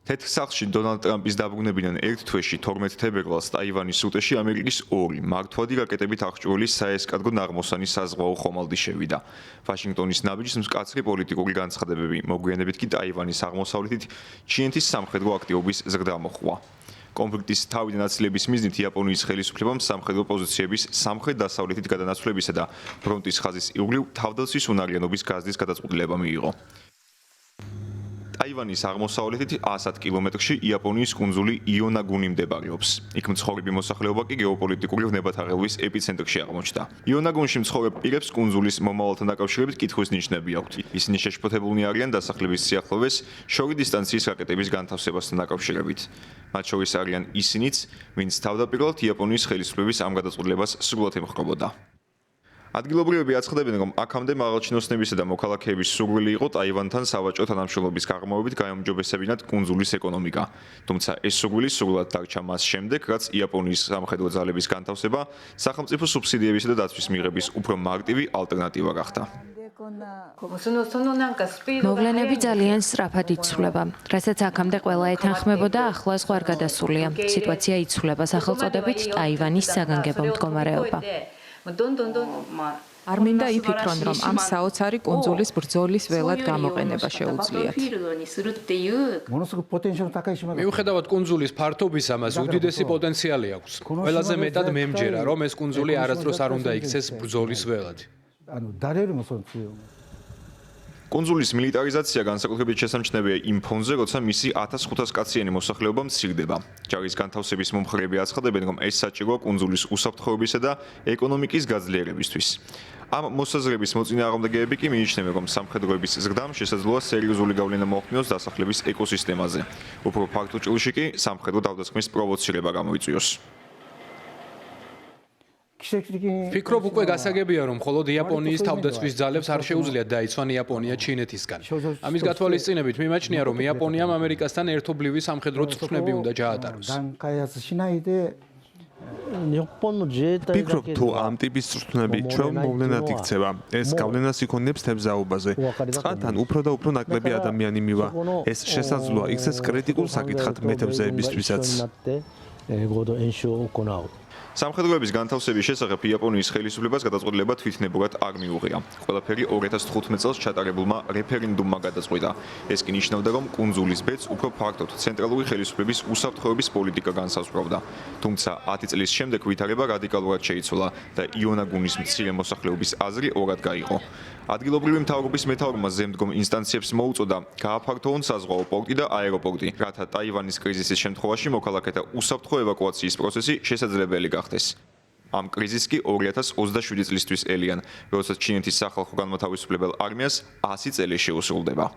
თეთრ სახლში დონალდ ტრამპის დაბრუნებიდან ერთ თვეში 12 თებერვალს ტაივანის სრუტეში ამერიკის ორი მართვადი რაკეტებით აღჭურვილი საესკადრო ნაღმოსანი საზღვაო ხომალდი შევიდა. ვაშინგტონის ნაბიჯს მკაცრი პოლიტიკური განცხადებები, მოგვიანებით კი ტაივანის აღმოსავლეთით ჩინეთის სამხედრო აქტივობის ზრდა მოჰყვა. კონფლიქტის თავიდან აცილების მიზნით იაპონიის ხელისუფლებამ სამხედრო პოზიციების სამხრეთ-დასავლეთით გადანაცვლებისა და ფრონტის ხაზის ირგვლივ თავდაცვის უნარიანობის გაზრდის გადაწყვეტილება მიიღო. ტაივანის აღმოსავლეთით 100 კილომეტრში იაპონიის კუნძული იონაგუნი მდებარეობს. იქ მცხოვრები მოსახლეობა კი გეოპოლიტიკური ვნებათაღელვის ეპიცენტრში აღმოჩნდა. იონაგუნში მცხოვრებ პირებს კუნძულის მომავალთან დაკავშირებით კითხვის ნიშნები აქვთ. ისინი შეშფოთებულნი არიან დასახლების სიახლოვეს შორი დისტანციის რაკეტების განთავსებასთან დაკავშირებით. მათ შორის არიან ისინიც, ვინც თავდაპირველად იაპონიის ხელისუფლების ამ გადაწყვეტილებას სრულად ემხრობოდა. ადგილობრივები აცხადებენ, რომ აქამდე მაღალჩინოსნებისა და მოქალაქეების სურვილი იყო ტაივანთან სავაჭრო თანამშრომლობის გაღრმავებით გაემჯობესებინათ კუნძულის ეკონომიკა. თუმცა ეს სურვილი სრულად დარჩა მას შემდეგ, რაც იაპონიის სამხედრო ძალების განთავსება სახელმწიფო სუბსიდიებისა და დაცვის მიღების უფრო მარტივი ალტერნატივა გახდა. მოვლენები ძალიან სწრაფად იცვლება, რასაც აქამდე ყველა ეთანხმებოდა, ახლა ზღვარ გადასულია. სიტუაცია იცვლება სახელწოდებით ტაივანის საგანგებო მდგომარეობა. არ მინდა იფიქრონ, რომ ამ საოცარი კუნძულის ბრძოლის ველად გამოყენება შეუძლიათ. მიუხედავად კუნძულის ფართობისა, მას უდიდესი პოტენციალი აქვს. ყველაზე მეტად მე მჯერა, რომ ეს კუნძული არასდროს არ უნდა იქცეს ბრძოლის ველად. კუნძულის მილიტარიზაცია განსაკუთრებით შესამჩნევია იმ ფონზე, როცა მისი 1500 კაციანი მოსახლეობა მცირდება. ჯარის განთავსების მომხრეები აცხადებენ, რომ ეს საჭიროა კუნძულის უსაფრთხოებისა და ეკონომიკის გაძლიერებისთვის. ამ მოსაზრების მოწინააღმდეგეები კი მიიჩნევენ, რომ სამხედროების ზრდამ შესაძლოა სერიოზული გავლენა მოახდინოს დასახლების ეკოსისტემაზე. უფრო ფართო ჭრილში კი სამხედრო თავდასხმის პროვოცირება გამოიწვიოს. ფიქრობ უკვე გასაგებია, რომ მხოლოდ იაპონიის თავდაცვის ძალებს არ შეუძლიათ დაიცვან იაპონია ჩინეთისგან. ამის გათვალისწინებით მიმაჩნია, რომ იაპონიამ ამერიკასთან ერთობლივი სამხედრო წვრთნები უნდა ჩაატაროს. ფიქრობ, თუ ამ ტიპის წვრთნები ჩვენ მოვლენად იქცევა, ეს გავლენას იქონებს თევზაობაზე. წყალთან უფრო და უფრო ნაკლები ადამიანი მივა. ეს შესაძლოა იქცეს კრიტიკულ საკითხად მეთევზეებისთვისაც. სამხედროების განთავსების შესახებ იაპონიის ხელისუფლებას გადაწყვეტილება თვითნებურად არ მიუღია. ყველაფერი 2015 წელს ჩატარებულმა რეფერენდუმმა გადაწყვიტა. ეს კი ნიშნავდა, რომ კუნძულის ბედს უფრო ფართოდ ცენტრალური ხელისუფლების უსაფრთხოების პოლიტიკა განსაზღვრავდა. თუმცა 10 წლის შემდეგ ვითარება რადიკალურად შეიცვალა და იონაგუნის მცირე მოსახლეობის აზრი ორად გაიყო. ადგილობრივი მთავრობის მეთაურმა ზემდგომ ინსტანციებს მოუწოდა გააფართოვონ საზღვაო პორტი და აეროპორტი, რათა ტაივანის კრიზისის შემთხვევაში მოქალაქეთა უსაფრთხო ევაკუაციის პროცესი შესაძლებელი გახდეს. ამ კრიზისს კი 2027 წლისთვის ელიან, როდესაც ჩინეთის სახალხო განმათავისუფლებელ არმიას 100 წელი შეუსრულდება.